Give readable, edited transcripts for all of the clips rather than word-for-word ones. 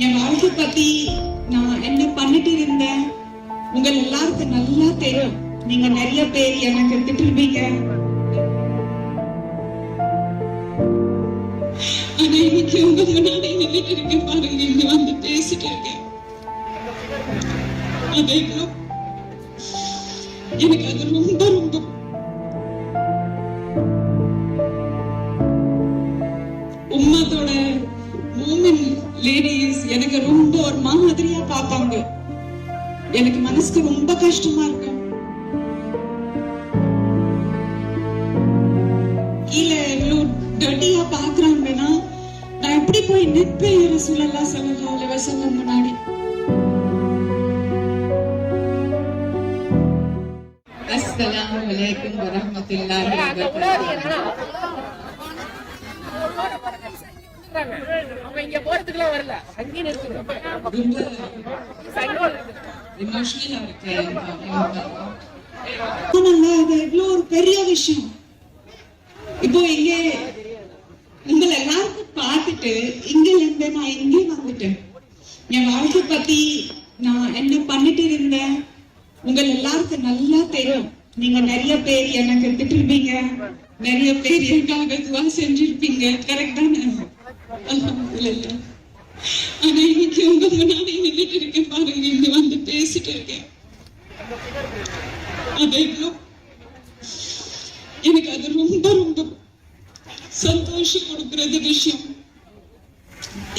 என் வாழ்க்கை பத்தி நான் என்ன பண்ணிட்டு இருந்தேன் உங்க எல்லாருக்கும் நல்லா தெரியும். நீங்க நிறைய பேர் எனக்கு திட்டுவீங்க. ஆனா இன்னைக்கு உங்க முன்னாடி நின்றுட்டு இருக்கேன் பாருங்க, இங்க வந்து பேசிட்டு இருக்கேன். எனக்கு அது ரொம்ப ரொம்ப உம்மத்தோட மூமென் லேடிஸ் எனக்கு ரொம்ப ஒரு மாதிரியா பார்ப்பாங்க. எனக்கு மனசுக்கு ரொம்ப கஷ்டமா இருக்கு. கீழே இவ்வளவு டர்ட்டியா பாக்குறாங்கன்னா நான் எப்படி போய் நிற்பேன் ரசூலுல்லாஹி ஸல்லல்லாஹு அலைஹி வஸல்லம் முன்னாடி? அஸ்ஸலாமு அலைக்கும் வரஹ்மத்துல்லாஹி வபரகாத்துஹு. இங்க போறதுக்குலாம் வரல, அங்கேயே நிறுத்துறோம். எமோஷனலா இருக்கு. இவ்வளவு ஒரு பெரிய விஷயம். இப்போ இங்க உங்களை எல்லாருக்கும் பார்த்துட்டு இங்க இருந்து நான் எங்கே வந்துட்டேன். என் வாழ்க்கை பத்தி நான் என்ன பண்ணிட்டு இருந்தேன் உங்க எல்லாருக்கும் நல்லா தெரியும். நீங்க நிறைய பேர் எனக்கு திட்டுவீங்க, நிறைய பேர் எனக்காக துவா செஞ்சிருப்பீங்க. கரெக்ட் தானே? அல்ஹம்துலில்லாஹ். ஆனா இன்னைக்கு உங்க முன்னாடி நின்றுட்டு இருக்கேன் பாருங்க, இங்க வந்து பேசிட்டு இருக்கேன். எனக்கு அது ரொம்ப ரொம்ப சந்தோஷம் கொடுக்கறது விஷயம்.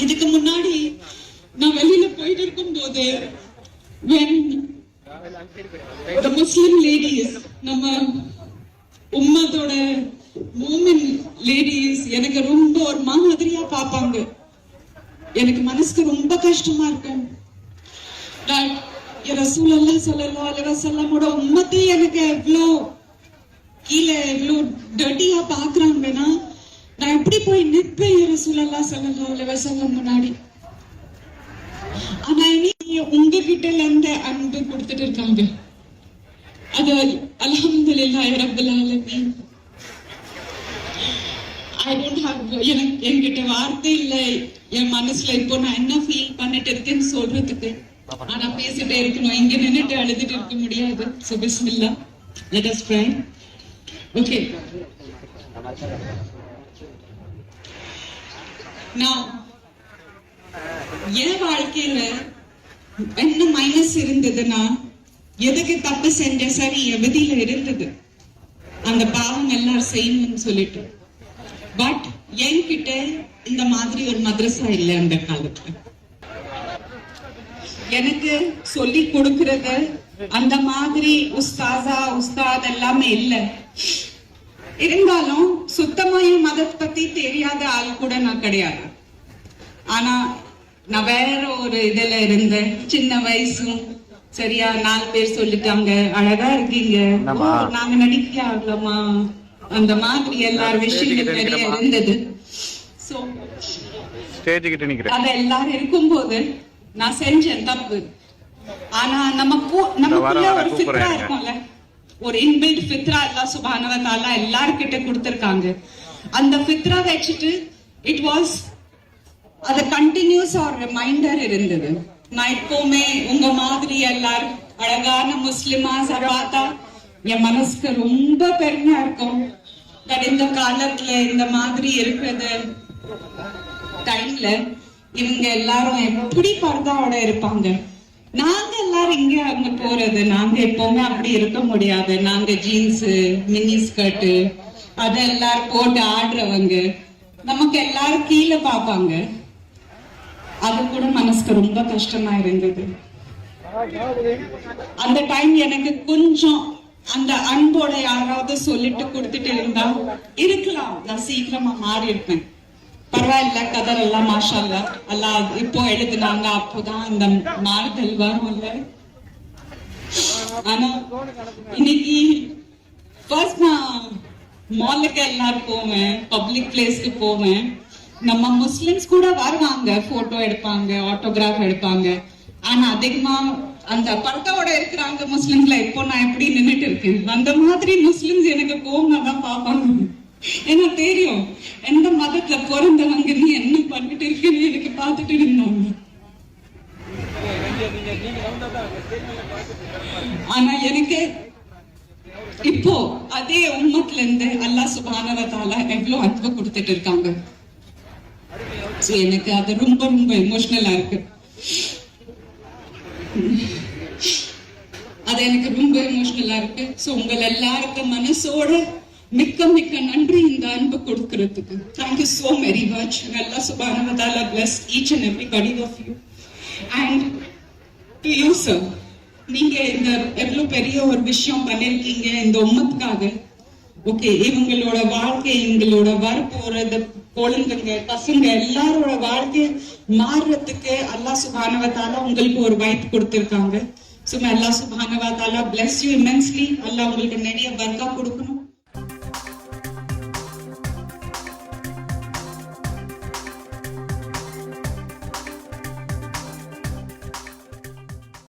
இதுக்கு முன்னாடி நான் வெளியில போயிட்டு இருக்கும் போது when the Muslim ladies, நம்ம உம்மத்தோட மூமென் லேடிஸ் எனக்கு ரொம்ப ஒரு மாதிரியா பார்ப்பாங்க. எனக்கு மனசுக்கு ரொம்ப கஷ்டமா இருக்கும். ரசூலுல்லாஹி ஸல்லல்லாஹு அலைஹி வஸல்லமோட உம்மத்தை எனக்கு எவ்வளவு கீழே இவ்வளவு டர்ட்டியா பாக்குறாங்கன்னா நான் எப்படி போய் நிற்பேன் ரசூலுல்லாஹி ஸல்லல்லாஹு அலைஹி வஸல்லம் முன்னாடி? ஆனா உங்ககிட்ட இருந்து அன்பு கொடுத்துட்டு இருக்காங்க. அது அல்ஹம்துலில்லாஹி ரப்பில் ஆலமீன். என்கிட்ட வார்த்தை இல்லை என் மனசுல இப்போ நான் என்ன ஃபீல் பண்ணிட்டு இருக்கேன்னு சொல்றதுக்கு. ஆனா பேசிட்டே இருக்கணும், இங்க நின்னுட்டு அழுதுட்டு இருக்க முடியாது. So bismillah, let us pray. Okay, now என் வாழ்க்கையில என்ன மைனஸ் இருந்ததுன்னா எதுக்கு தப்பு செஞ்ச சரி எவதியில இருந்தது அந்த பாவம் எல்லாரும் செய்யணும்னு சொல்லிட்டு. பட் என்கிட்ட இந்த மாதிரி ஒரு மதரசா இல்லை. அந்த காலத்துல எனக்கு சொல்லி கொடுக்கறது அந்த மாதிரி உஸ்தாத் எல்லாமே இல்லை. இருந்தாலும் சுத்தமா என் மதத்தை பத்தி தெரியாத ஆள் கூட நான் கிடையாது. ஆனா நான் வேற ஒரு இதுல இருந்தேன். சின்ன வயசும் சரியா 4 பேர் சொல்லிட்டாங்க அழகா இருக்கீங்க, நாங்க நடிக்கலாமா, அந்த மாதிரி எல்லாரும் விஷயங்கள் நிறைய இருந்தது. அது எல்லாரும் இருக்கும்போது நான் செஞ்சேன் தப்பு. ஆனா நமக்குள்ள ஒரு ஃபித்ரா இருக்கும்ல, ஒரு இன்பில்ட் ஃபித்ரா அல்லாஹ் சுப்ஹானஹு வ தஆலா எல்லார்கிட்ட கொடுத்திருக்காங்க. அந்த ஃபித்ரா வச்சுட்டு இட் வாஸ் அது கண்டினியூஸ் ஒரு ரிமைண்டர் இருந்தது. நான் எப்பவுமே உங்க மாதிரி எல்லாரும் அழகான முஸ்லிமா பார்த்தா என் மனசுக்கு ரொம்ப பெருமையா இருக்கும். இந்த காலத்துல இந்த மாதிரி இருக்கிறது டைம்ல இவங்க எல்லாரும் எப்படி பர்தாவோட இருப்பாங்க. நாங்க எல்லாரும் இங்க அங்க போறது, நாங்க எப்பவுமே அப்படி இருக்க முடியாது. நாங்க ஜீன்ஸ் மினி ஸ்கர்ட் அத எல்லாரும் போட்டு ஆடுறவங்க, நமக்கு எல்லாரும் கீழே பார்ப்பாங்க. அது கூட மனசுக்கு ரொம்ப கஷ்டமா இருந்தது. அந்த டைம் எனக்கு கொஞ்சம் அந்த அன்போட யாராவது சொல்லிட்டு கொடுத்துட்டு இருந்தா இருக்கலாம், நான் சீக்கிரமா மாறி இருப்பேன். பரவாயில்ல, கதர் எல்லாம் மாஷா அல்லாஹ் அல்லாஹ் இப்போ எழுதுனாங்க, அப்போதான் இந்த மாறுதல் வரும் இல்ல. ஆனா இன்னைக்கு ஃபர்ஸ்ட் நான் மாலுக்கு எல்லாரும் போவேன், பப்ளிக் பிளேஸ்க்கு போவேன். நம்ம முஸ்லிம்ஸ் கூட வருவாங்க, போட்டோ எடுப்பாங்க, ஆட்டோகிராஃப் எடுப்பாங்க. ஆனா அதிகமா அந்த பர்தாவோட இருக்கிறாங்க முஸ்லிம்ஸ்ல. இப்போ நான் எப்படி நின்னுட்டு இருக்கேன், அந்த மாதிரி முஸ்லிம்ஸ் எனக்கு கோவமா தான் பார்ப்பாங்க. ஏன்னா தெரியும் எந்த மதத்துல பிறந்தவங்க நீ என்ன பண்ணிட்டு இருக்கேன்னு எனக்கு பார்த்துட்டு இருந்தாங்க. ஆனா எனக்கு இப்போ அதே உம்மத்துல இருந்து அல்லாஹ் சுப்ஹானஹு வ தஆலா எவ்வளவு அன்பு கொடுத்துட்டு இருக்காங்க. So, எனக்கு அது ரொம்ப ரொம்ப எமோஷனலா இருக்கு. அது எனக்கு ரொம்ப எமோஷனலா இருக்கு. சோ உங்க எல்லாருக்கும் மனசோட மிக்க மிக்க நன்றி இந்த அன்பு கொடுக்கிறதுக்கு. Thank you so very much. Allah subhanahu wa ta'ala bless each and everybody of you. And to you sir, நீங்க இந்த எவ்வளவு பெரிய ஒரு விஷயம் பண்ணிருக்கீங்க இந்த உம்மத்துக்காக. ஓகே, இவங்களோட வாழ்க்கை, இவங்களோட வரப்போறது குழந்தைங்க பசங்க எல்லாரோட வாழ்க்கை மாறுறதுக்கு அல்லாஹ் சுப்ஹானஹு வ தஆலா உங்களுக்கு ஒரு வாய்ப்பு கொடுத்திருக்காங்க. So may Allah subhanahu wa ta'ala bless you immensely. Allah உங்களுக்கு நிறைய பரக்கத் கொடுக்கணும்.